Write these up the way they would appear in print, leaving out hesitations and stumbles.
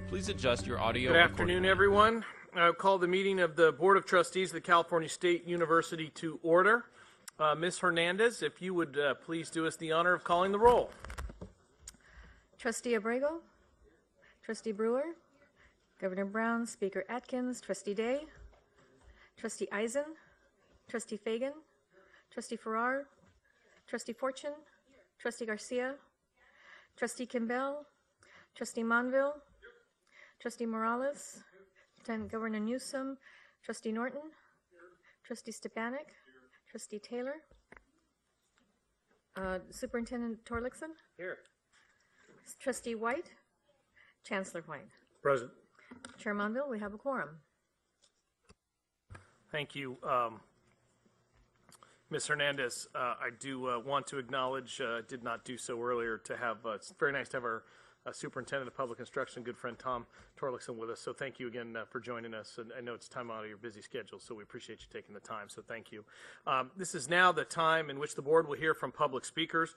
Please adjust your audio. Good afternoon, everyone. I'll call the meeting of the Board of Trustees of the California State University to order. Ms. Hernandez, if you would please do us the honor of calling the roll. Trustee Abrego, Trustee Brewer, Governor Brown, Speaker Atkins, Trustee Day, Trustee Eisen, Trustee Fagan, Trustee Farrar, Trustee Fortune, Trustee Garcia, Trustee Kimbell, Trustee Monville, Trustee Morales, Lieutenant Governor Newsom, Trustee Norton, Trustee Stepanek, Trustee Taylor, Superintendent Torlakson. Here. Trustee White, Chancellor White. Present. Chair Monville, we have a quorum. Thank you, Ms. Hernandez. I do want to acknowledge, did not do so earlier, to have, it's very nice to have our Superintendent of Public Instruction, good friend Tom Torlakson, with us. So thank you again for joining us. And I know it's time out of your busy schedule, so we appreciate you taking the time. So thank you. This is now the time in which the board will hear from public speakers.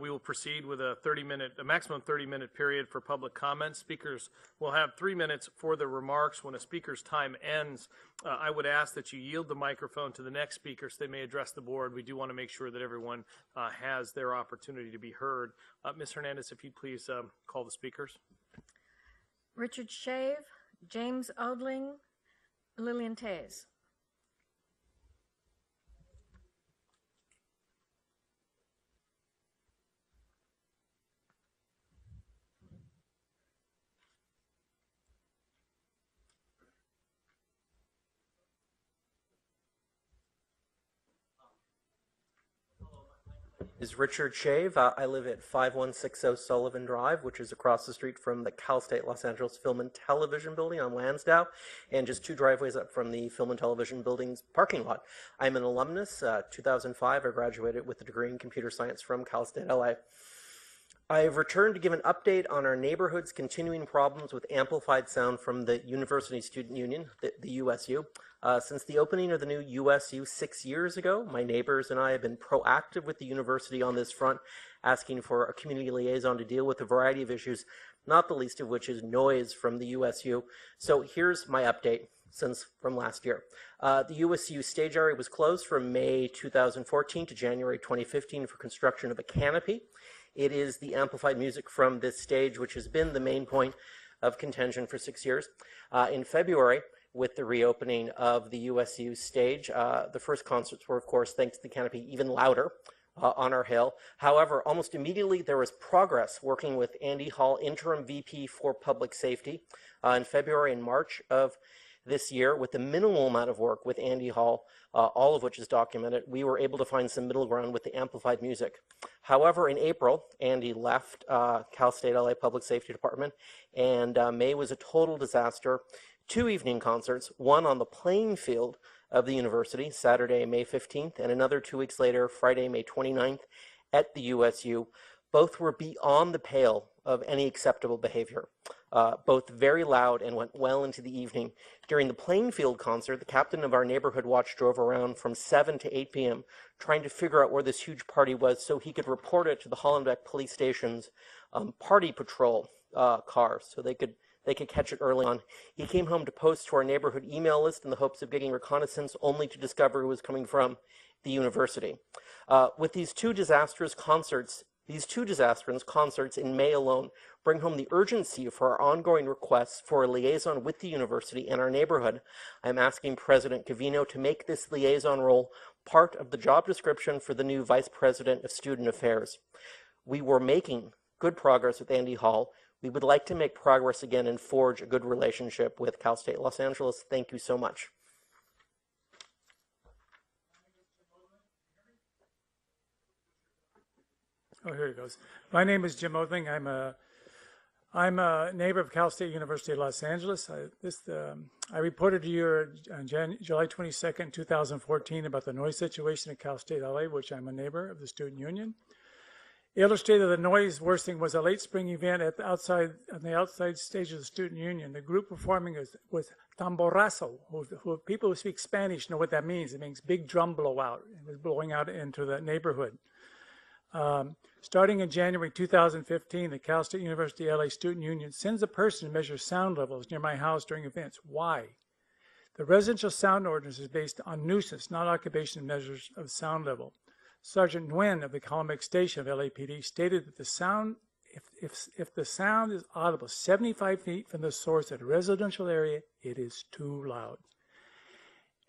We will proceed with a maximum 30-minute period for public comments. Speakers will have 3 minutes for their remarks. When a speaker's time ends, I would ask that you yield the microphone to the next speaker so they may address the board. We do want to make sure that everyone has their opportunity to be heard. Ms. Hernandez, if you'd please call the speakers. Richard Shave, James Odling, Lillian Tays. Is Richard Shave. I live at 5160 Sullivan Drive, which is across the street from the Cal State Los Angeles Film and Television Building on Lansdowne, and just 2 driveways up from the Film and Television Building's parking lot. I'm an alumnus. 2005, I graduated with a degree in computer science from Cal State LA. I've returned to give an update on our neighborhood's continuing problems with amplified sound from the University Student Union, the USU. Since the opening of the new USU 6 years ago, my neighbors and I have been proactive with the university on this front, asking for a community liaison to deal with a variety of issues, not the least of which is noise from the USU. So here's my update from last year. The USU stage area was closed from May 2014 to January 2015 for construction of a canopy. It is the amplified music from this stage which has been the main point of contention for 6 years. In February, with the reopening of the USU stage, the first concerts were, of course, thanks to the canopy, even louder on our hill. However, almost immediately there was progress working with Andy Hall, interim VP for Public Safety, in February and March of this year. With the minimal amount of work with Andy Hall, all of which is documented, we were able to find some middle ground with the amplified music. However, in April, Andy left Cal State LA Public Safety Department, and May was a total disaster. 2 evening concerts, one on the playing field of the university, Saturday, May 15th, and another 2 weeks later, Friday, May 29th, at the USU. Both were beyond the pale of any acceptable behavior. Both very loud and went well into the evening. During the playing field concert, the captain of our neighborhood watch drove around from 7 to 8 p.m. trying to figure out where this huge party was so he could report it to the Hollenbeck Police Station's party patrol cars so they could catch it early on. He came home to post to our neighborhood email list in the hopes of getting reconnaissance, only to discover it was coming from the university. With these two disastrous concerts in May alone bring home the urgency for our ongoing requests for a liaison with the university and our neighborhood. I'm asking President Covino to make this liaison role part of the job description for the new Vice President of Student Affairs. We were making good progress with Andy Hall. We would like to make progress again and forge a good relationship with Cal State Los Angeles. Thank you so much. Oh, here it goes. My name is Jim Odling. I'm a neighbor of Cal State University of Los Angeles. I reported to you on July 22nd, 2014 about the noise situation at Cal State LA, which I'm a neighbor of the Student Union. Illustrated the noise worsening was a late spring event on the outside stage of the Student Union. The group performing was tamborazo, who people who speak Spanish know what that means. It means big drum blowout. It was blowing out into the neighborhood. Starting in January 2015, the Cal State University LA Student Union sends a person to measure sound levels near my house during events. Why? The residential sound ordinance is based on nuisance, not occupation measures of sound level. Sergeant Nguyen of the Colombic Station of LAPD stated that the sound, if the sound is audible 75 feet from the source at a residential area, it is too loud.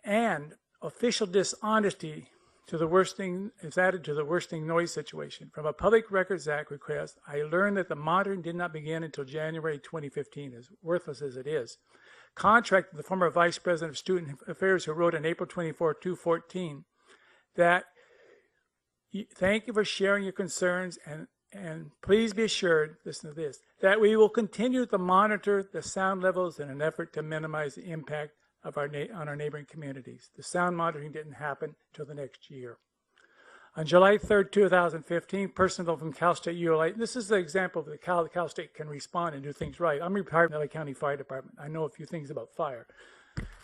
And official dishonesty to the worsening is added to the worsening noise situation. From a Public Records Act request, I learned that the monitoring did not begin until January 2015, as worthless as it is. Contracted the former Vice President of Student Affairs, who wrote on April 24, 2014, that thank you for sharing your concerns, and please be assured, listen to this, that we will continue to monitor the sound levels in an effort to minimize the impact of on our neighboring communities. The sound monitoring didn't happen until the next year. On July 3rd, 2015, personnel from Cal State ULA, this is the example that Cal State can respond and do things right. I'm retired from the LA County Fire Department. I know a few things about fire.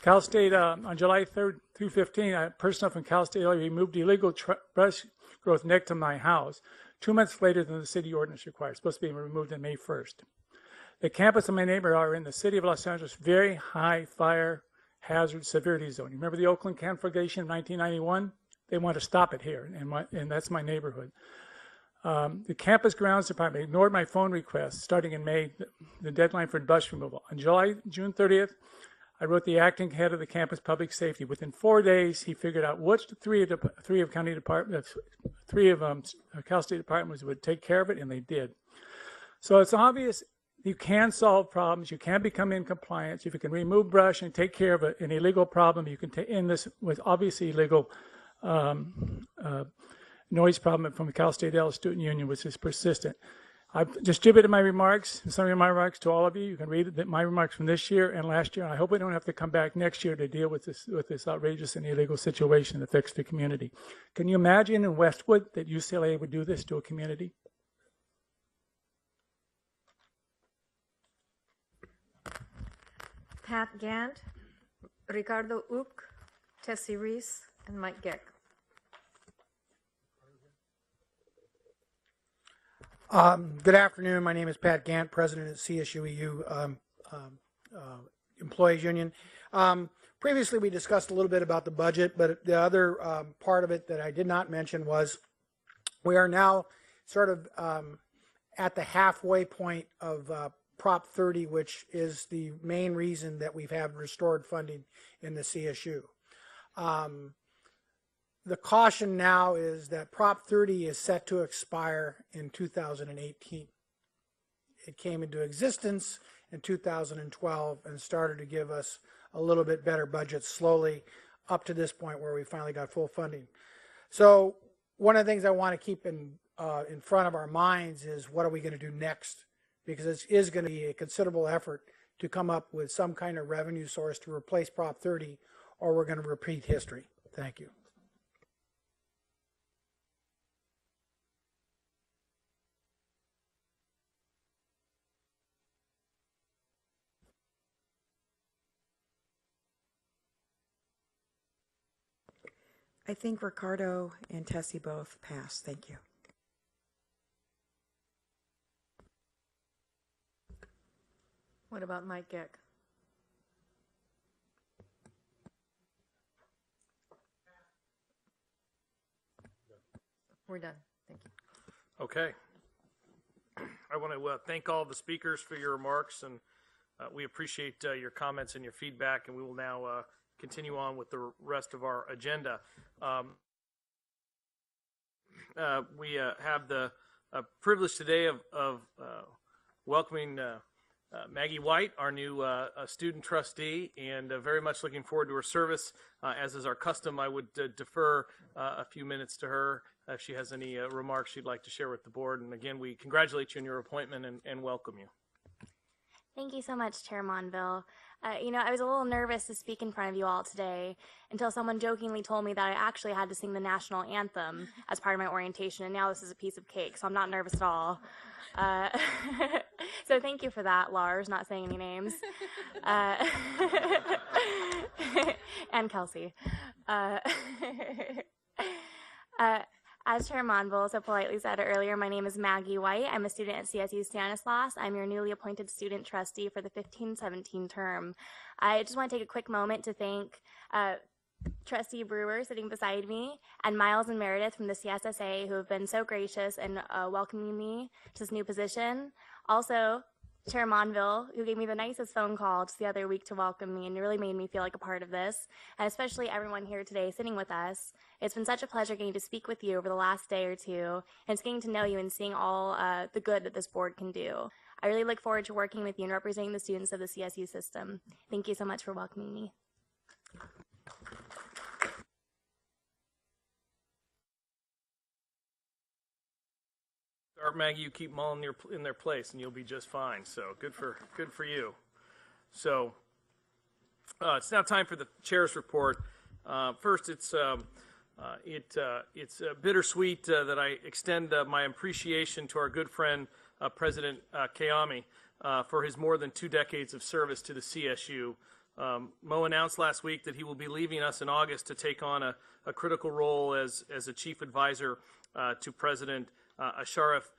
Cal State, on July 3rd through 15, personnel from Cal State ULA removed illegal brush growth next to my house 2 months later than the city ordinance requires. It's supposed to be removed on May 1st. The campus and my neighbor are in the city of Los Angeles, very high fire hazard severity zone. You remember the Oakland conflagration in 1991? They want to stop it here, and that's my neighborhood. The campus grounds department ignored my phone request starting in May, the deadline for brush removal. On June 30th, I wrote the acting head of the campus public safety. Within 4 days, he figured out which three of Cal State departments would take care of it, and they did. So it's obvious you can solve problems. You can become in compliance. If you can remove brush and take care of an illegal problem, you can end this with obviously illegal noise problem from the Cal State LA Student Union, which is persistent. I've distributed my remarks, some of my remarks to all of you. You can read my remarks from this year and last year. I hope we don't have to come back next year to deal with this outrageous and illegal situation that affects the community. Can you imagine in Westwood that UCLA would do this to a community? Pat Gant, Ricardo Uck, Tessie Reese, and Mike Geck. Good afternoon. My name is Pat Gant, president of CSUEU Employees Union. Previously, we discussed a little bit about the budget, but the other part of it that I did not mention was we are now sort of at the halfway point of Prop 30, which is the main reason that we've had restored funding in the CSU. The caution now is that Prop 30 is set to expire in 2018. It came into existence in 2012 and started to give us a little bit better budget slowly up to this point where we finally got full funding. So one of the things I want to keep in front of our minds is what are we going to do next? Because it is going to be a considerable effort to come up with some kind of revenue source to replace Prop 30, or we're going to repeat history. Thank you. I think Ricardo and Tessie both passed. Thank you. What about Mike Geck? We're done. Thank you. Okay. I want to thank all the speakers for your remarks, and we appreciate your comments and your feedback, and we will now continue on with the rest of our agenda. We have the privilege today of welcoming Maggie White, our new student trustee, and very much looking forward to her service. As is our custom, I would defer a few minutes to her if she has any remarks she'd like to share with the board. And again, we congratulate you on your appointment and welcome you. Thank you so much, Chair Monville. I was a little nervous to speak in front of you all today until someone jokingly told me that I actually had to sing the national anthem as part of my orientation, and now this is a piece of cake, so I'm not nervous at all. So thank you for that, Lars, not saying any names. And Kelsey. As Chair Monville so politely said earlier, my name is Maggie White. I'm a student at CSU Stanislaus. I'm your newly appointed student trustee for the 15-17 term. I just want to take a quick moment to thank Trustee Brewer sitting beside me and Miles and Meredith from the CSSA who have been so gracious in welcoming me to this new position. Also, Chair Monville, who gave me the nicest phone call just the other week to welcome me and really made me feel like a part of this, and especially everyone here today sitting with us. It's been such a pleasure getting to speak with you over the last day or two, and it's getting to know you and seeing all the good that this board can do. I really look forward to working with you and representing the students of the CSU system. Thank you so much for welcoming me. Maggie, you keep them all in their place, and you'll be just fine. So good for you. So it's now time for the chair's report. First, it's bittersweet that I extend my appreciation to our good friend President Kayami for his more than 2 decades of service to the CSU. Mo announced last week that he will be leaving us in August to take on a critical role as a chief advisor to President Ashraf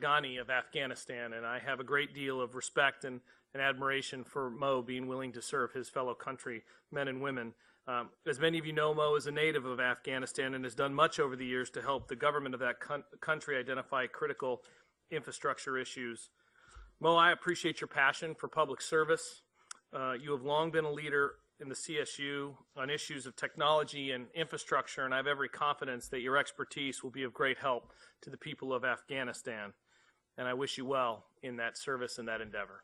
Ghani of Afghanistan, and I have a great deal of respect and admiration for Mo being willing to serve his fellow countrymen and women. As many of you know, Mo is a native of Afghanistan and has done much over the years to help the government of that country identify critical infrastructure issues. Mo, I appreciate your passion for public service. You have long been a leader in the CSU on issues of technology and infrastructure, and I have every confidence that your expertise will be of great help to the people of Afghanistan. And I wish you well in that service and that endeavor.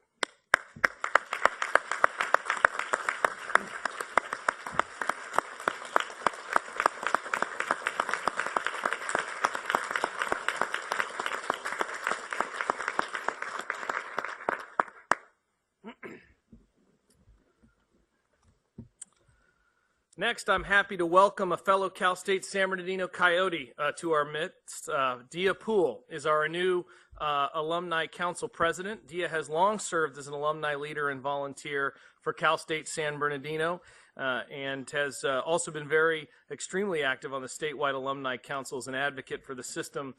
Next, I'm happy to welcome a fellow Cal State San Bernardino Coyote to our midst. Dia Poole is our new Alumni Council President. Dia has long served as an alumni leader and volunteer for Cal State San Bernardino and has also been extremely active on the statewide alumni council as an advocate for the system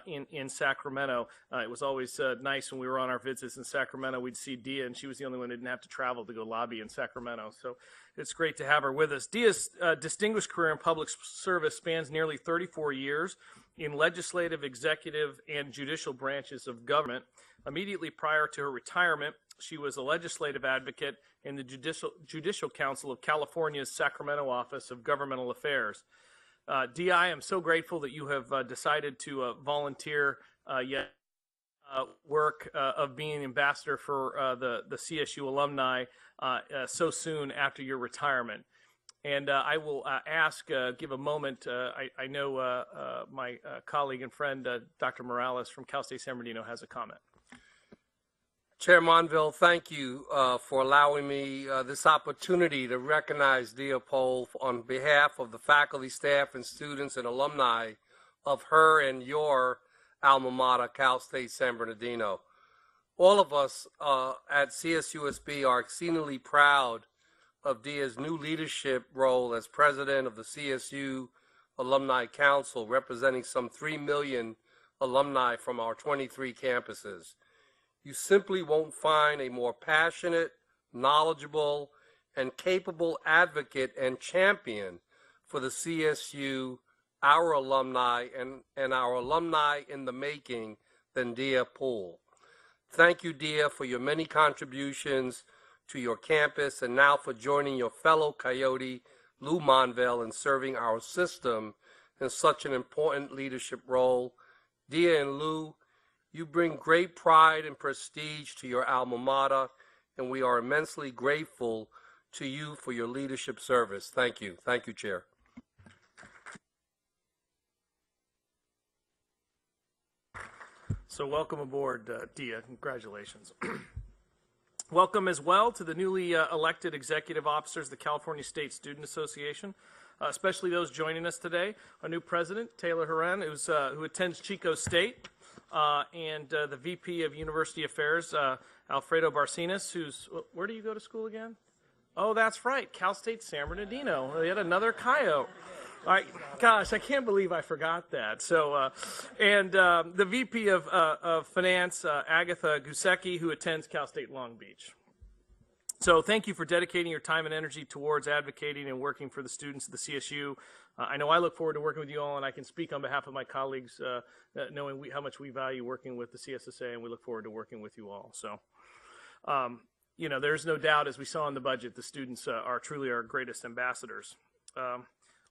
in Sacramento. It was always nice when we were on our visits in Sacramento, we'd see Dia, and she was the only one who didn't have to travel to go lobby in Sacramento. So it's great to have her with us. Dia's distinguished career in public service spans nearly 34 years in legislative, executive, and judicial branches of government. Immediately prior to her retirement, she was a legislative advocate in the Judicial Council of California's Sacramento Office of Governmental Affairs. Dia, I am so grateful that you have decided to volunteer work of being ambassador for the CSU alumni so soon after your retirement. And I will give a moment. I know my colleague and friend, Dr. Morales from Cal State San Bernardino, has a comment. Chair Monville, thank you for allowing me this opportunity to recognize Dia Poole on behalf of the faculty, staff, and students and alumni of her and your alma mater, Cal State San Bernardino. All of us at CSUSB are exceedingly proud of Dia's new leadership role as president of the CSU Alumni Council, representing some 3 million alumni from our 23 campuses. You simply won't find a more passionate, knowledgeable, and capable advocate and champion for the CSU, our alumni, and our alumni in the making than Dia Poole. Thank you, Dia, for your many contributions to your campus and now for joining your fellow Coyote, Lou Monville, in serving our system in such an important leadership role. Dia and Lou, you bring great pride and prestige to your alma mater, and we are immensely grateful to you for your leadership service. Thank you. Thank you, Chair. So welcome aboard, Dia. Congratulations. Welcome as well to the newly elected executive officers of the California State Student Association, especially those joining us today. Our new president, Taylor Herren, who attends Chico State, and the VP of University Affairs, Alfredo Barcinas, where do you go to school again? Oh, that's right, Cal State San Bernardino, yet another Coyote. Gosh, I can't believe I forgot that. So, and the VP of Finance, Agatha Gusecki, who attends Cal State Long Beach. So thank you for dedicating your time and energy towards advocating and working for the students of the CSU. I know I look forward to working with you all, and I can speak on behalf of my colleagues, knowing how much we value working with the CSSA, and we look forward to working with you all. So, you know, there's no doubt, as we saw in the budget, the students are truly our greatest ambassadors.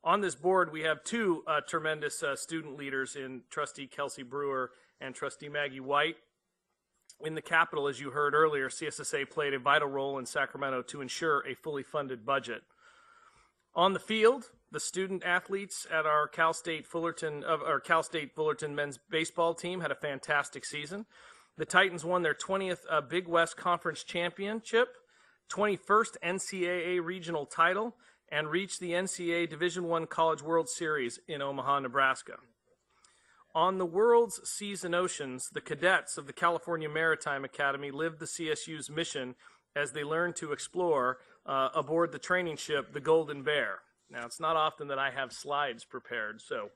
On this board, we have two tremendous student leaders in Trustee Kelsey Brewer and Trustee Maggie White. In the Capitol, as you heard earlier, CSSA played a vital role in Sacramento to ensure a fully funded budget. On the field, the student athletes at our Cal State Fullerton men's baseball team had a fantastic season. The Titans won their 20th Big West Conference championship, 21st NCAA regional title, and reached the NCAA Division I College World Series in Omaha, Nebraska. On the world's seas and oceans, the cadets of the California Maritime Academy lived the CSU's mission as they learned to explore aboard the training ship, the Golden Bear. Now, it's not often that I have slides prepared, so.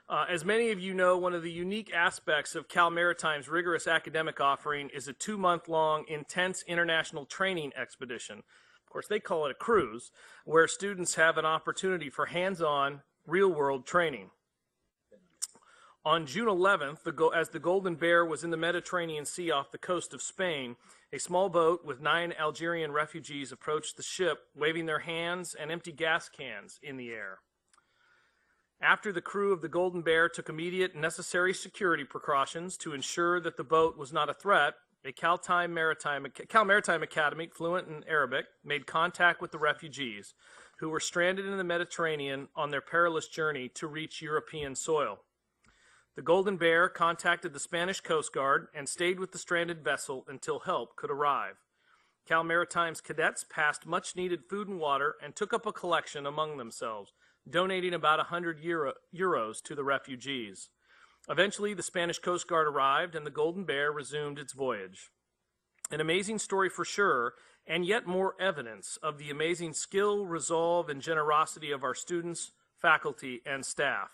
As many of you know, one of the unique aspects of Cal Maritime's rigorous academic offering is a 2-month-long intense international training expedition. Of course, they call it a cruise, where students have an opportunity for hands-on, real-world training. On June 11th, as the Golden Bear was in the Mediterranean Sea off the coast of Spain, a small boat with 9 Algerian refugees approached the ship, waving their hands and empty gas cans in the air. After the crew of the Golden Bear took immediate necessary security precautions to ensure that the boat was not a threat, a Cal Maritime Academy, fluent in Arabic, made contact with the refugees, who were stranded in the Mediterranean on their perilous journey to reach European soil. The Golden Bear contacted the Spanish Coast Guard and stayed with the stranded vessel until help could arrive. Cal Maritime's cadets passed much-needed food and water and took up a collection among themselves, donating about 100 euros to the refugees. Eventually, the Spanish Coast Guard arrived and the Golden Bear resumed its voyage. An amazing story for sure, and yet more evidence of the amazing skill, resolve, and generosity of our students, faculty, and staff.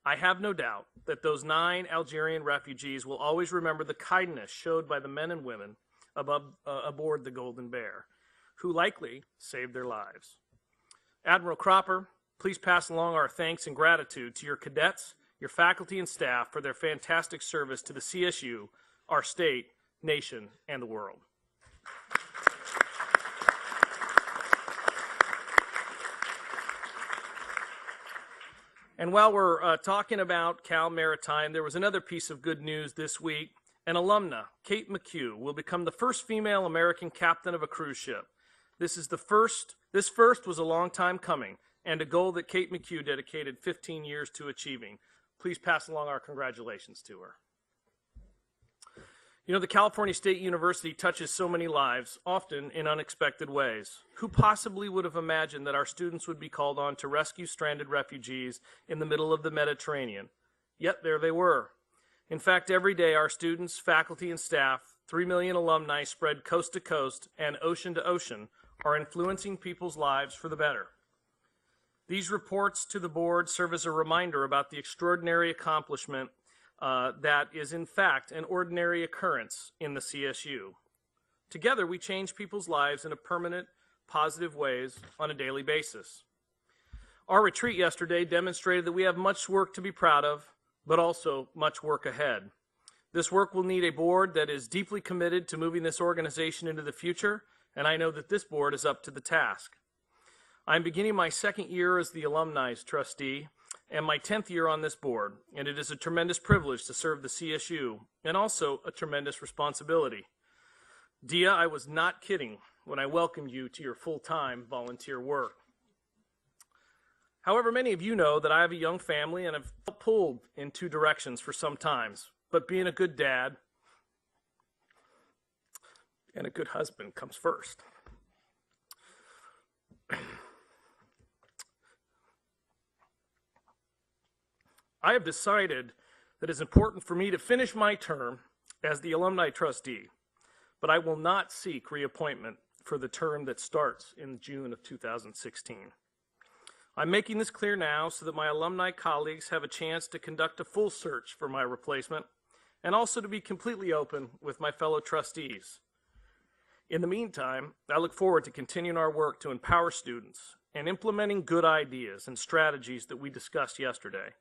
I have no doubt that those 9 Algerian refugees will always remember the kindness showed by the men and women aboard the Golden Bear, who likely saved their lives. Admiral Cropper, please pass along our thanks and gratitude to your cadets, your faculty and staff for their fantastic service to the CSU, our state, nation, and the world. And while we're talking about Cal Maritime, there was another piece of good news this week. An alumna, Kate McHugh, will become the first female American captain of a cruise ship. This first was a long time coming, and a goal that Kate McHugh dedicated 15 years to achieving. Please pass along our congratulations to her. You know, the California State University touches so many lives, often in unexpected ways. Who possibly would have imagined that our students would be called on to rescue stranded refugees in the middle of the Mediterranean? Yet there they were. In fact, every day our students, faculty, and staff, 3 million alumni spread coast to coast and ocean to ocean, are influencing people's lives for the better. These reports to the board serve as a reminder about the extraordinary accomplishment that is in fact an ordinary occurrence in the CSU. Together we change people's lives in a permanent, positive ways on a daily basis. Our retreat yesterday demonstrated that we have much work to be proud of, but also much work ahead. This work will need a board that is deeply committed to moving this organization into the future, and I know that this board is up to the task. I'm beginning my 2nd year as the alumni's trustee, and my 10th year on this board, and it is a tremendous privilege to serve the CSU, and also a tremendous responsibility. Dia, I was not kidding when I welcomed you to your full-time volunteer work. However, many of you know that I have a young family and have felt pulled in 2 directions for some times, but being a good dad and a good husband comes first. I have decided that it's important for me to finish my term as the alumni trustee, but I will not seek reappointment for the term that starts in June of 2016. I'm making this clear now so that my alumni colleagues have a chance to conduct a full search for my replacement and also to be completely open with my fellow trustees. In the meantime, I look forward to continuing our work to empower students and implementing good ideas and strategies that we discussed yesterday.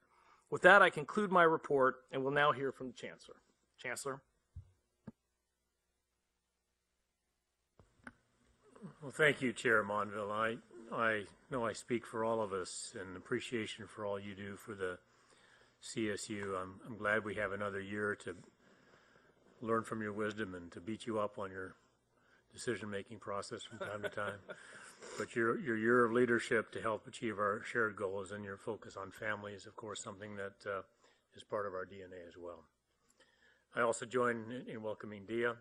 With that, I conclude my report and will now hear from the Chancellor. Chancellor? Well, thank you, Chair Monville. I know I speak for all of us in appreciation for all you do for the CSU. I'm glad we have another year to learn from your wisdom and to beat you up on your decision-making process from time to time. But your year of leadership to help achieve our shared goals and your focus on family is, of course, something that is part of our DNA as well. I also join in welcoming Dia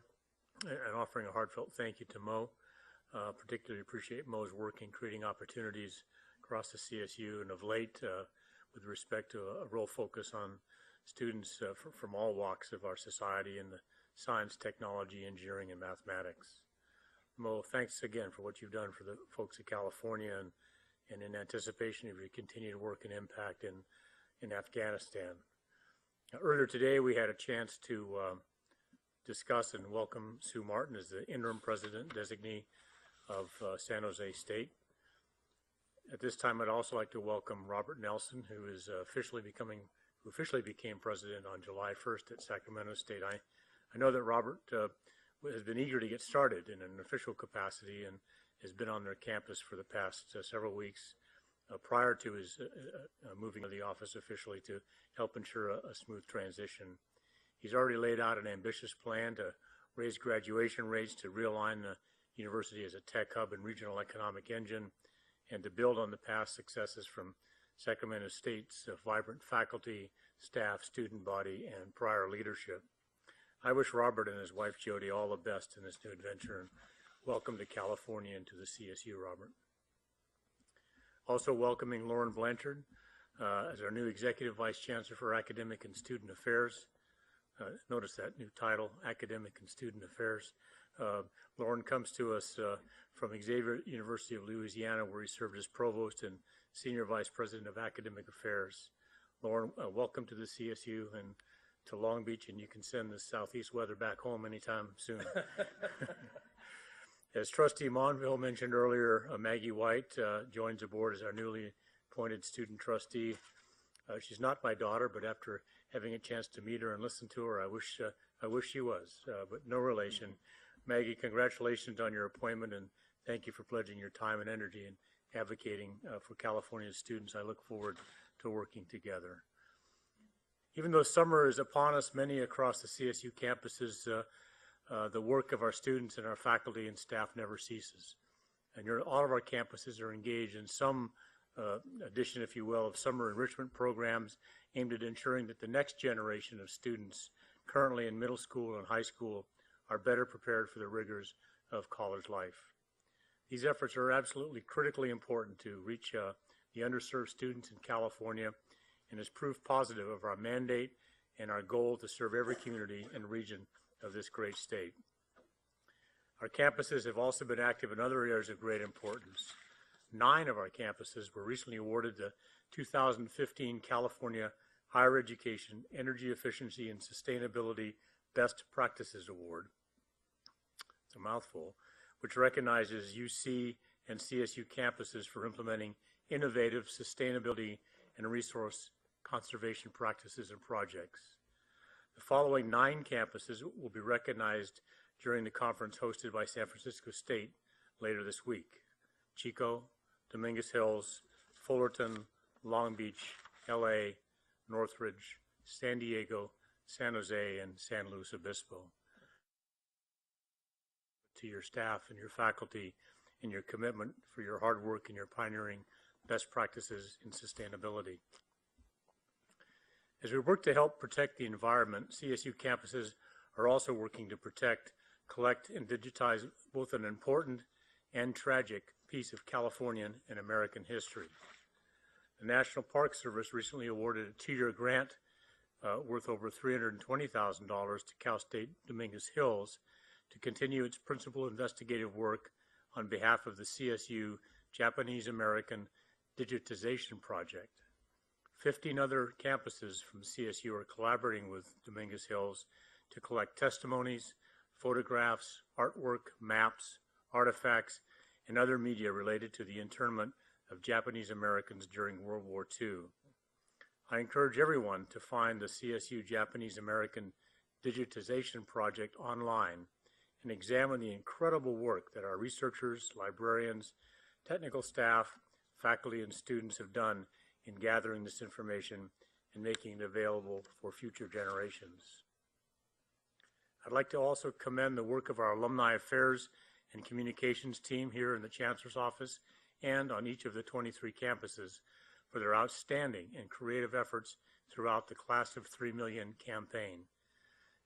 and offering a heartfelt thank you to Mo. Particularly appreciate Mo's work in creating opportunities across the CSU and of late with respect to a real focus on students from all walks of our society in the science, technology, engineering, and mathematics. Mo, thanks again for what you've done for the folks of California and in anticipation of your continued work and impact in Afghanistan. Earlier today, we had a chance to discuss and welcome Sue Martin as the interim president designee of San Jose State. At this time, I'd also like to welcome Robert Nelson, who officially became president on July 1st at Sacramento State. I know that Robert has been eager to get started in an official capacity and has been on their campus for the past several weeks prior to his moving to the office officially to help ensure a smooth transition. He's already laid out an ambitious plan to raise graduation rates, to realign the university as a tech hub and regional economic engine, and to build on the past successes from Sacramento State's vibrant faculty, staff, student body, and prior leadership. I wish Robert and his wife Jody all the best in this new adventure, and welcome to California and to the CSU, Robert. Also welcoming Lauren Blanchard as our new Executive Vice Chancellor for Academic and Student Affairs. Notice that new title, Academic and Student Affairs. Lauren comes to us from Xavier University of Louisiana, where he served as Provost and Senior Vice President of Academic Affairs. Lauren, welcome to the CSU and to Long Beach, and you can send the southeast weather back home anytime soon. As Trustee Monville mentioned earlier, Maggie White joins the board as our newly appointed student trustee. She's not my daughter, but after having a chance to meet her and listen to her, I wish she was, but no relation. Maggie, congratulations on your appointment, and thank you for pledging your time and energy and advocating for California students. I look forward to working together. Even though summer is upon us, many across the CSU campuses, the work of our students and our faculty and staff never ceases. And all of our campuses are engaged in some addition, if you will, of summer enrichment programs aimed at ensuring that the next generation of students currently in middle school and high school are better prepared for the rigors of college life. These efforts are absolutely critically important to reach the underserved students in California and is proof positive of our mandate and our goal to serve every community and region of this great state. Our campuses have also been active in other areas of great importance. 9 of our campuses were recently awarded the 2015 California Higher Education, Energy Efficiency, and Sustainability Best Practices Award. It's a mouthful, which recognizes UC and CSU campuses for implementing innovative sustainability and resource conservation practices and projects. The following 9 campuses will be recognized during the conference hosted by San Francisco State later this week: Chico, Dominguez Hills, Fullerton, Long Beach, LA, Northridge, San Diego, San Jose, and San Luis Obispo. To your staff and your faculty and your commitment for your hard work and your pioneering best practices in sustainability. As we work to help protect the environment, CSU campuses are also working to protect, collect, and digitize both an important and tragic piece of Californian and American history. The National Park Service recently awarded a 2-year grant worth over $320,000 to Cal State Dominguez Hills to continue its principal investigative work on behalf of the CSU Japanese American digitization project. 15 other campuses from CSU are collaborating with Dominguez Hills to collect testimonies, photographs, artwork, maps, artifacts, and other media related to the internment of Japanese Americans during World War II. I encourage everyone to find the CSU Japanese American Digitization Project online and examine the incredible work that our researchers, librarians, technical staff, faculty, and students have done in gathering this information and making it available for future generations. I'd like to also commend the work of our Alumni Affairs and Communications team here in the Chancellor's Office and on each of the 23 campuses for their outstanding and creative efforts throughout the Class of 3 Million campaign.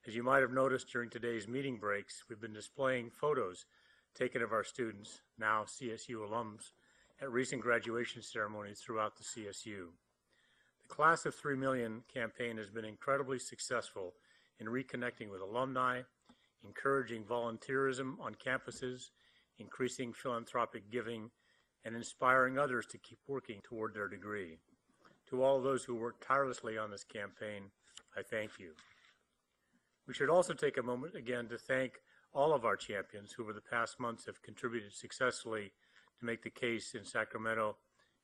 As you might have noticed during today's meeting breaks, we've been displaying photos taken of our students, now CSU alums, at recent graduation ceremonies throughout the CSU. The Class of 3 Million campaign has been incredibly successful in reconnecting with alumni, encouraging volunteerism on campuses, increasing philanthropic giving, and inspiring others to keep working toward their degree. To all those who worked tirelessly on this campaign, I thank you. We should also take a moment again to thank all of our champions who over the past months have contributed successfully to make the case in Sacramento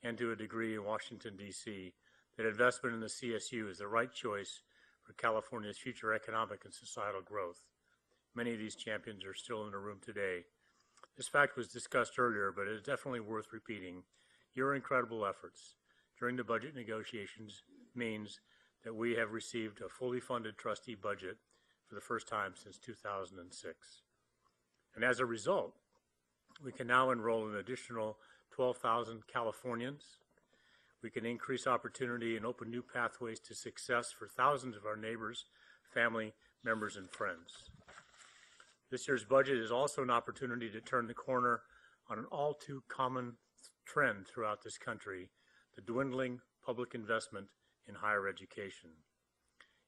and to a degree in Washington, D.C., that investment in the CSU is the right choice for California's future economic and societal growth. Many of these champions are still in the room today. This fact was discussed earlier, but it is definitely worth repeating. Your incredible efforts during the budget negotiations means that we have received a fully funded trustee budget for the first time since 2006. And as a result, we can now enroll an additional 12,000 Californians. We can increase opportunity and open new pathways to success for thousands of our neighbors, family members, and friends. This year's budget is also an opportunity to turn the corner on an all too common trend throughout this country, the dwindling public investment in higher education.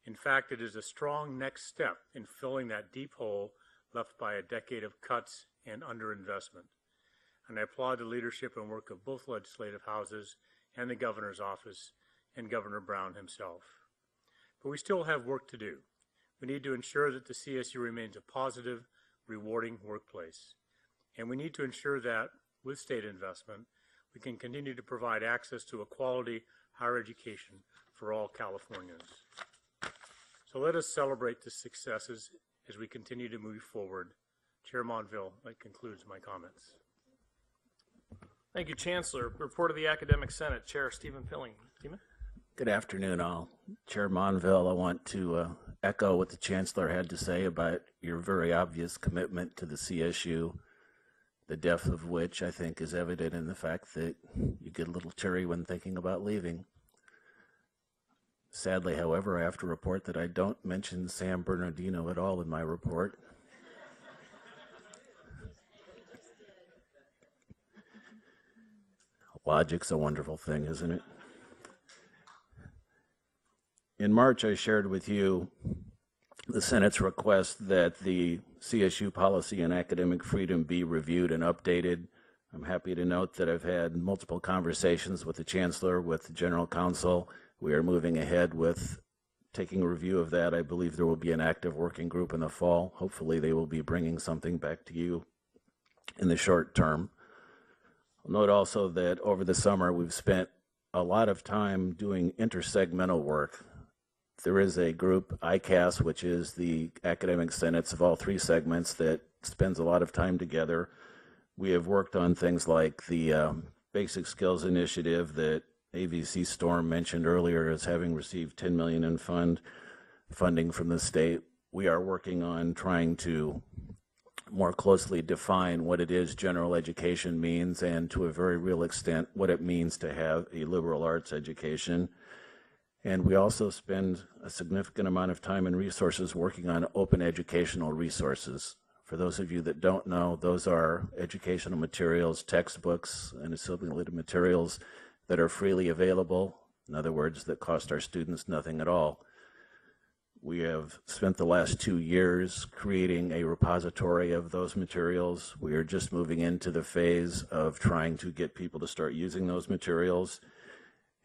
In fact, it is a strong next step in filling that deep hole left by a decade of cuts and underinvestment. And I applaud the leadership and work of both legislative houses and the governor's office and Governor Brown himself. But we still have work to do. We need to ensure that the CSU remains a positive, rewarding workplace. And we need to ensure that, with state investment, we can continue to provide access to a quality higher education for all Californians. So let us celebrate the successes as we continue to move forward. Chair Monville, that concludes my comments. Thank you, Chancellor. Report of the Academic Senate, Chair Stephen Pilling. Stephen? Good afternoon, all. Chair Monville, I want to echo what the Chancellor had to say about your very obvious commitment to the CSU, the depth of which I think is evident in the fact that you get a little teary when thinking about leaving. Sadly, however, I have to report that I don't mention San Bernardino at all in my report. Logic's a wonderful thing, isn't it? In March, I shared with you the Senate's request that the CSU policy on academic freedom be reviewed and updated. I'm happy to note that I've had multiple conversations with the Chancellor, with the General Counsel. We are moving ahead with taking a review of that. I believe there will be an active working group in the fall. Hopefully they will be bringing something back to you in the short term. I'll note also that over the summer we've spent a lot of time doing intersegmental work. There is a group, ICAS, which is the academic senates of all three segments, that spends a lot of time together. We have worked on things like the Basic Skills Initiative that AVC Storm mentioned earlier as having received $10 million in funding from the state. We are working on trying to more closely define what it is general education means, and to a very real extent what it means to have a liberal arts education. And we also spend a significant amount of time and resources working on open educational resources. For those of you that don't know, those are educational materials, textbooks, and assimilated materials that are freely available. In other words, that cost our students nothing at all. We have spent the last 2 years creating a repository of those materials. We are just moving into the phase of trying to get people to start using those materials.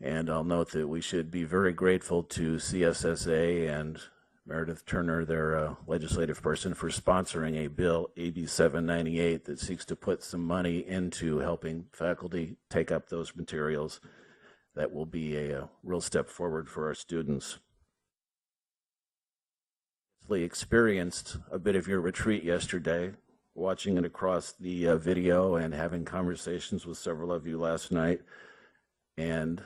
And I'll note that we should be very grateful to CSSA and Meredith Turner, their legislative person, for sponsoring a bill, AB 798, that seeks to put some money into helping faculty take up those materials. That will be a real step forward for our students. I experienced a bit of your retreat yesterday, watching it across the video and having conversations with several of you last night, and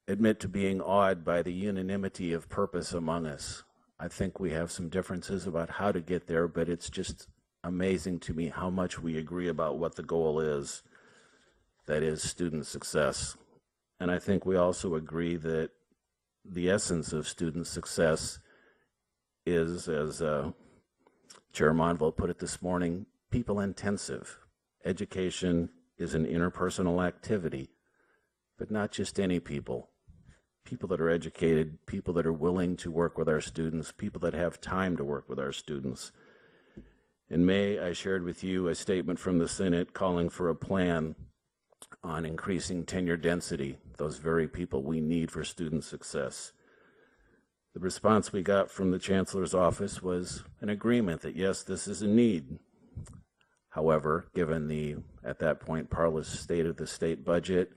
admit to being awed by the unanimity of purpose among us. I think we have some differences about how to get there, but it's just amazing to me how much we agree about what the goal is, that is student success. And I think we also agree that the essence of student success is, as Chair Monville put it this morning, people intensive. Education is an interpersonal activity, but not just any people. People that are educated, people that are willing to work with our students, people that have time to work with our students. In May, I shared with you a statement from the Senate calling for a plan on increasing tenure density, those very people we need for student success. The response we got from the Chancellor's office was an agreement that, yes, this is a need. However, given the, at that point, parlous state of the state budget,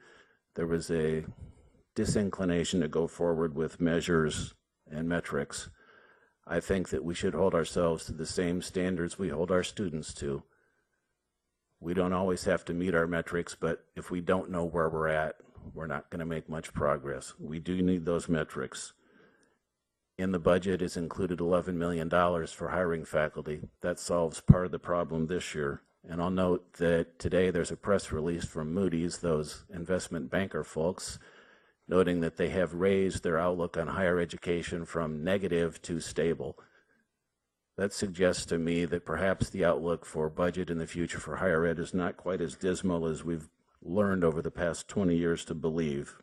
there was a disinclination to go forward with measures and metrics. I think that we should hold ourselves to the same standards we hold our students to. We don't always have to meet our metrics, but if we don't know where we're at, we're not going to make much progress. We do need those metrics. In the budget is included $11 million for hiring faculty. That solves part of the problem this year. And I'll note that today there's a press release from Moody's, those investment banker folks, noting that they have raised their outlook on higher education from negative to stable. That suggests to me that perhaps the outlook for budget in the future for higher ed is not quite as dismal as we've learned over the past 20 years to believe.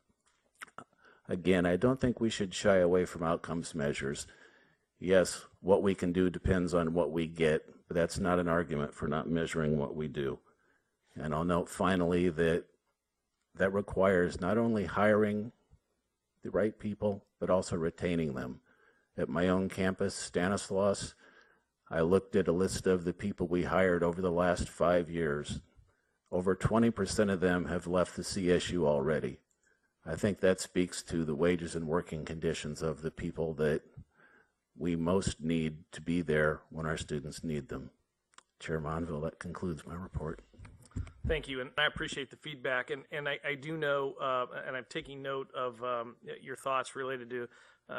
Again, I don't think we should shy away from outcomes measures. Yes, what we can do depends on what we get, but that's not an argument for not measuring what we do. And I'll note finally that that requires not only hiring the right people, but also retaining them. At my own campus, Stanislaus, I looked at a list of the people we hired over the last 5 years. Over 20% of them have left the CSU already. I think that speaks to the wages and working conditions of the people that we most need to be there when our students need them. Chair Monville, that concludes my report. Thank you, and I appreciate the feedback. And I do know, and I'm taking note of your thoughts related to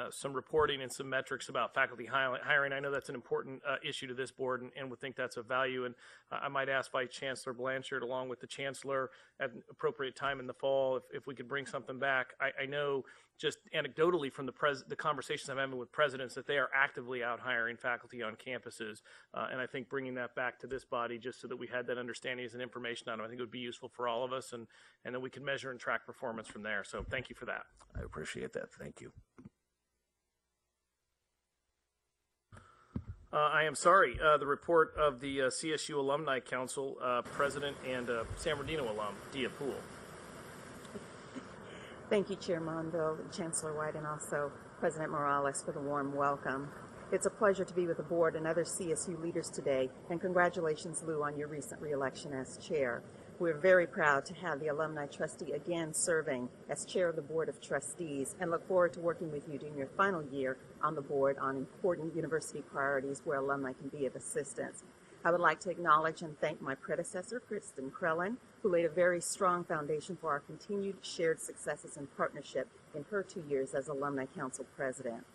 some reporting and some metrics about faculty hiring. I know that's an important issue to this board, and would think that's of value. And I might ask Vice Chancellor Blanchard, along with the Chancellor, at an appropriate time in the fall, if we could bring something back. I know just anecdotally from the conversations I'm having with presidents that they are actively out hiring faculty on campuses. And I think bringing that back to this body just so that we had that understanding as an information item, I think it would be useful for all of us, and then we can measure and track performance from there. So thank you for that. I appreciate that. Thank you. I am sorry, the report of the CSU Alumni Council President and San Bernardino alum, Dia Poole. Thank you, Chair Monville, Chancellor White, and also President Morales for the warm welcome. It's a pleasure to be with the board and other CSU leaders today, and congratulations, Lou, on your recent reelection as chair. We're very proud to have the alumni trustee again serving as chair of the Board of Trustees, and look forward to working with you during your final year on the board on important university priorities where alumni can be of assistance. I would like to acknowledge and thank my predecessor, Kristen Krellin, who laid a very strong foundation for our continued shared successes and partnership in her 2 years as Alumni Council President.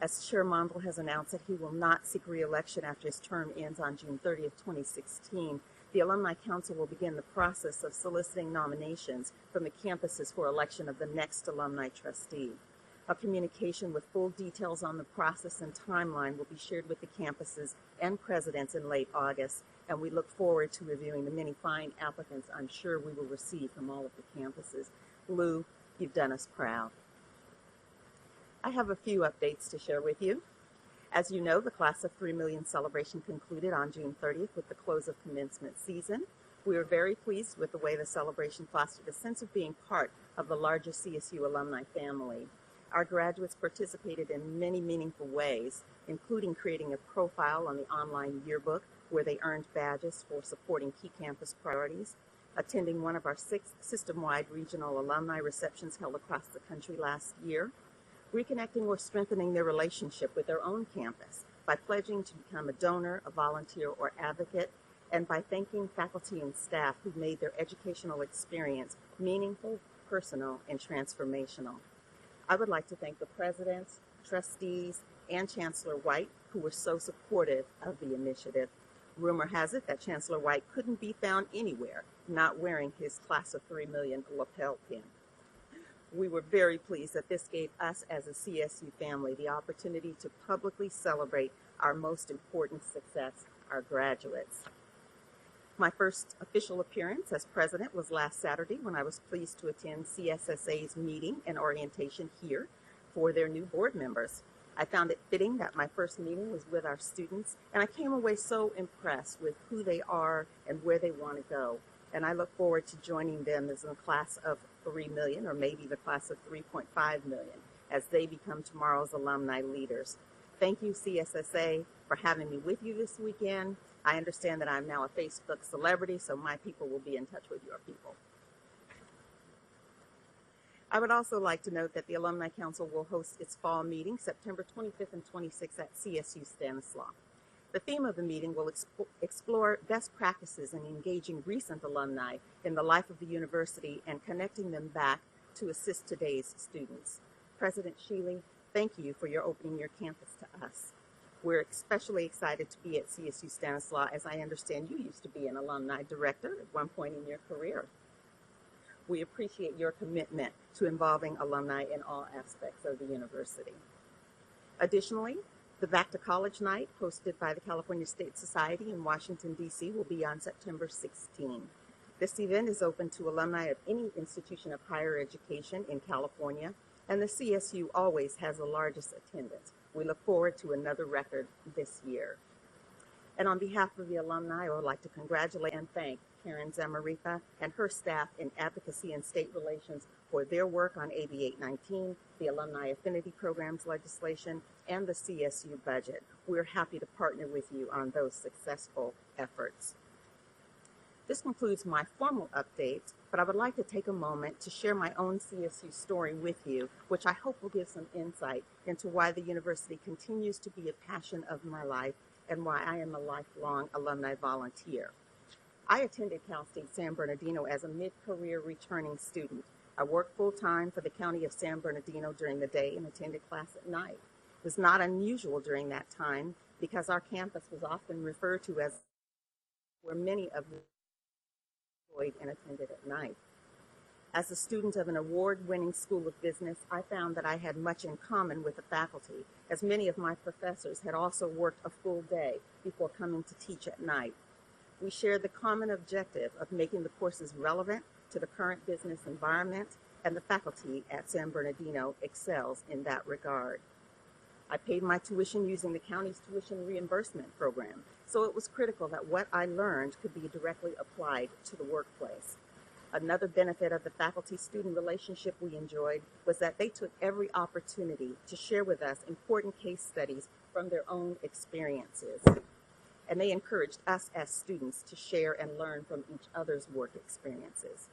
As Chair Monville has announced that he will not seek re-election after his term ends on June 30th, 2016, the Alumni Council will begin the process of soliciting nominations from the campuses for election of the next alumni trustee. A communication with full details on the process and timeline will be shared with the campuses and presidents in late August, and we look forward to reviewing the many fine applicants I'm sure we will receive from all of the campuses. Lou, you've done us proud. I have a few updates to share with you. As you know, the Class of 3 Million celebration concluded on June 30th with the close of commencement season. We were very pleased with the way the celebration fostered a sense of being part of the larger CSU alumni family. Our graduates participated in many meaningful ways, including creating a profile on the online yearbook where they earned badges for supporting key campus priorities, attending one of our 6 system-wide regional alumni receptions held across the country last year, reconnecting or strengthening their relationship with their own campus by pledging to become a donor, a volunteer, or advocate, and by thanking faculty and staff who made their educational experience meaningful, personal, and transformational. I would like to thank the presidents, trustees, and Chancellor White, who were so supportive of the initiative. Rumor has it that Chancellor White couldn't be found anywhere not wearing his Class of 3 Million lapel pin. We were very pleased that this gave us as a CSU family the opportunity to publicly celebrate our most important success, our graduates. My first official appearance as president was last Saturday when I was pleased to attend CSSA's meeting and orientation here for their new board members. I found it fitting that my first meeting was with our students, and I came away so impressed with who they are and where they want to go. And I look forward to joining them as in the class of 3 million, or maybe the class of 3.5 million, as they become tomorrow's alumni leaders. Thank you, CSSA, for having me with you this weekend. I understand that I'm now a Facebook celebrity, so my people will be in touch with your people. I would also like to note that the Alumni Council will host its fall meeting September 25th and 26th at CSU Stanislaus. The theme of the meeting will explore best practices in engaging recent alumni in the life of the university and connecting them back to assist today's students. President Shealy, thank you for your opening your campus to us. We're especially excited to be at CSU Stanislaus, as I understand you used to be an alumni director at one point in your career. We appreciate your commitment to involving alumni in all aspects of the university. Additionally, the Back to College Night, hosted by the California State Society in Washington, D.C., will be on September 16. This event is open to alumni of any institution of higher education in California, and the CSU always has the largest attendance. We look forward to another record this year. And on behalf of the alumni, I would like to congratulate and thank Karen Zamarica and her staff in advocacy and state relations for their work on AB 819, the Alumni Affinity Programs legislation, and the CSU budget. We're happy to partner with you on those successful efforts. This concludes my formal update, but I would like to take a moment to share my own CSU story with you, which I hope will give some insight into why the university continues to be a passion of my life and why I am a lifelong alumni volunteer. I attended Cal State San Bernardino as a mid-career returning student. I worked full-time for the County of San Bernardino during the day and attended class at night. It was not unusual during that time because our campus was often referred to as where many of them employed and attended at night. As a student of an award-winning school of business, I found that I had much in common with the faculty, as many of my professors had also worked a full day before coming to teach at night. We shared the common objective of making the courses relevant to the current business environment, and the faculty at San Bernardino excels in that regard. I paid my tuition using the county's tuition reimbursement program, so it was critical that what I learned could be directly applied to the workplace. Another benefit of the faculty-student relationship we enjoyed was that they took every opportunity to share with us important case studies from their own experiences. And they encouraged us as students to share and learn from each other's work experiences.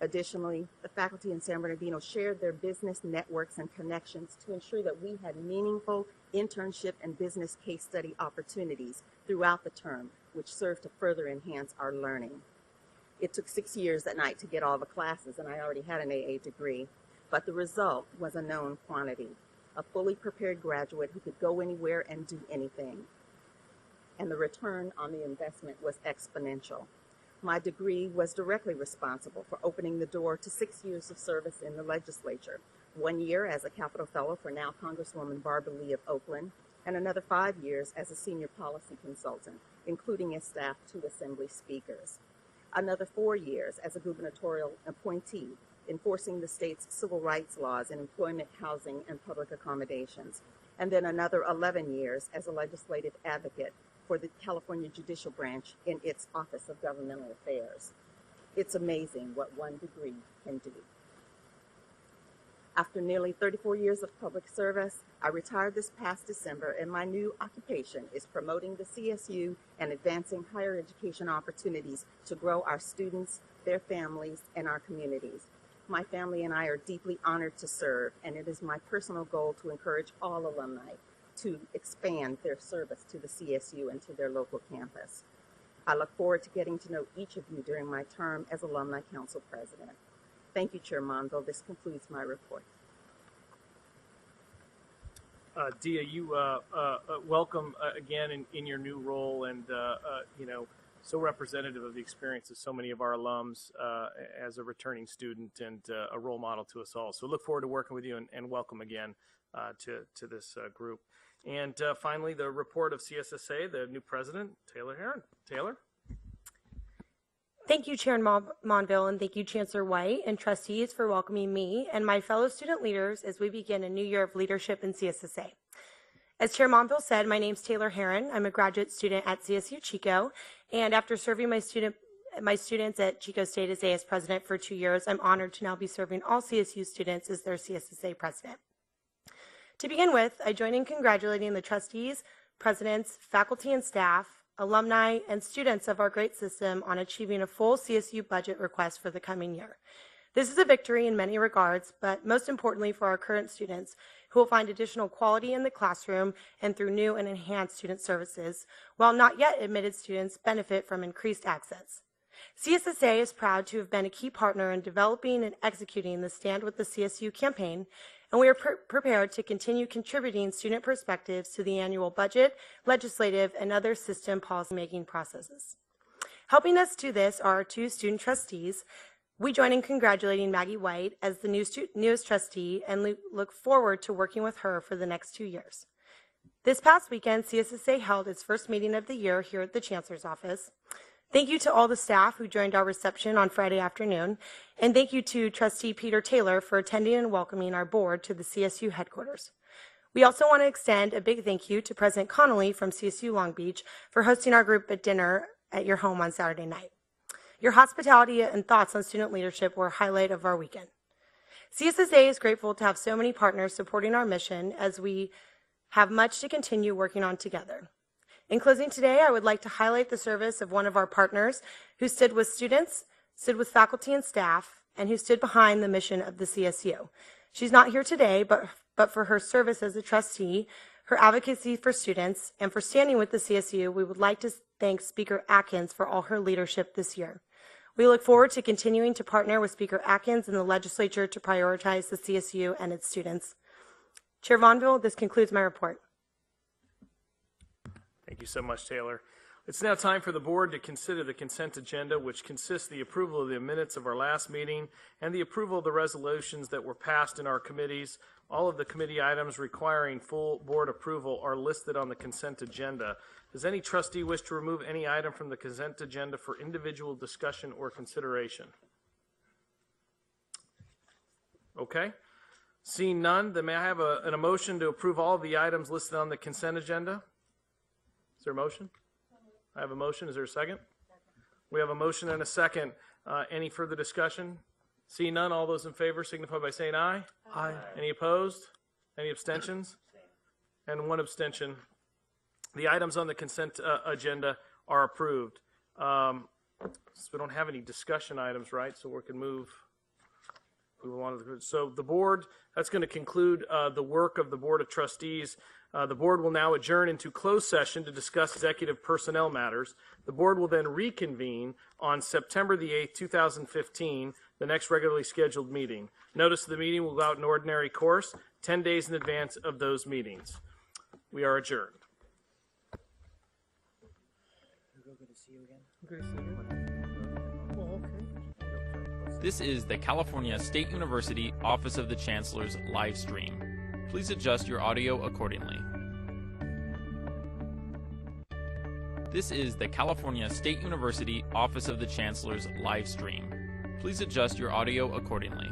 Additionally, the faculty in San Bernardino shared their business networks and connections to ensure that we had meaningful internship and business case study opportunities throughout the term, which served to further enhance our learning. It took 6 years at night to get all the classes, and I already had an AA degree, but the result was a known quantity, a fully prepared graduate who could go anywhere and do anything. And the return on the investment was exponential. My degree was directly responsible for opening the door to 6 years of service in the legislature, 1 year as a Capitol Fellow for now Congresswoman Barbara Lee of Oakland, and another 5 years as a senior policy consultant, including as staff to Assembly speakers. Another 4 years as a gubernatorial appointee, enforcing the state's civil rights laws in employment, housing, and public accommodations. and then another 11 years as a legislative advocate for the California Judicial Branch in its Office of Governmental Affairs. It's amazing what one degree can do. After nearly 34 years of public service, I retired this past December, and my new occupation is promoting the CSU and advancing higher education opportunities to grow our students, their families, and our communities. My family and I are deeply honored to serve, and it is my personal goal to encourage all alumni to expand their service to the CSU and to their local campus. I look forward to getting to know each of you during my term as Alumni Council President. Thank you, Chair Monville. This concludes my report. Dia, you welcome again in your new role, and so representative of the experience of so many of our alums as a returning student and a role model to us all. So look forward to working with you, and welcome again to this group. And finally, the report of CSSA, the new president, Taylor Herron. Taylor? Thank you, Chair Monville, and thank you, Chancellor White and trustees for welcoming me and my fellow student leaders as we begin a new year of leadership in CSSA. As Chair Monville said, my name's Taylor Herron. I'm a graduate student at CSU Chico, and after serving my students at Chico State as AS president for 2 years, I'm honored to now be serving all CSU students as their CSSA president. To begin with, I join in congratulating the trustees, presidents, faculty and staff, alumni, and students of our great system on achieving a full CSU budget request for the coming year. This is a victory in many regards, but most importantly for our current students, who will find additional quality in the classroom and through new and enhanced student services, while not yet admitted students benefit from increased access. CSSA is proud to have been a key partner in developing and executing the Stand with the CSU campaign, and we are prepared to continue contributing student perspectives to the annual budget, legislative, and other system policymaking processes. Helping us do this are our two student trustees. We join in congratulating Maggie White as the newest trustee and look forward to working with her for the next 2 years. This past weekend, CSSA held its first meeting of the year here at the Chancellor's office. Thank you to all the staff who joined our reception on Friday afternoon, and thank you to Trustee Peter Taylor for attending and welcoming our board to the CSU headquarters. We also want to extend a big thank you to President Connolly from CSU Long Beach for hosting our group at dinner at your home on Saturday night. Your hospitality and thoughts on student leadership were a highlight of our weekend. CSSA is grateful to have so many partners supporting our mission as we have much to continue working on together. In closing today, I would like to highlight the service of one of our partners who stood with students, stood with faculty and staff, and who stood behind the mission of the CSU. She's not here today, but for her service as a trustee, her advocacy for students, and for standing with the CSU, we would like to thank Speaker Atkins for all her leadership this year. We look forward to continuing to partner with Speaker Atkins and the legislature to prioritize the CSU and its students. Chair Vonville, this concludes my report. Thank you so much, Taylor. It's now time for the board to consider the consent agenda, which consists of the approval of the minutes of our last meeting and the approval of the resolutions that were passed in our committees. All of the committee items requiring full board approval are listed on the consent agenda. Does any trustee wish to remove any item from the consent agenda for individual discussion or consideration? Okay. Seeing none, then may I have a motion to approve all of the items listed on the consent agenda? Is there a motion? I have a motion. Is there a second? We have a motion and a second. Any further discussion? Seeing none, all those in favor signify by saying aye. Aye. Any opposed? Any abstentions? And one abstention. The items on the consent agenda are approved. So we don't have any discussion items, right? So we can move on. So the board, that's going to conclude the work of the Board of Trustees. The board will now adjourn into closed session to discuss executive personnel matters. The board will then reconvene on September the 8th, 2015, the next regularly scheduled meeting. Notice of the meeting will go out in ordinary course 10 days in advance of those meetings. We are adjourned. This is the California State University Office of the Chancellor's live stream. Please adjust your audio accordingly. This is the California State University Office of the Chancellor's live stream. Please adjust your audio accordingly.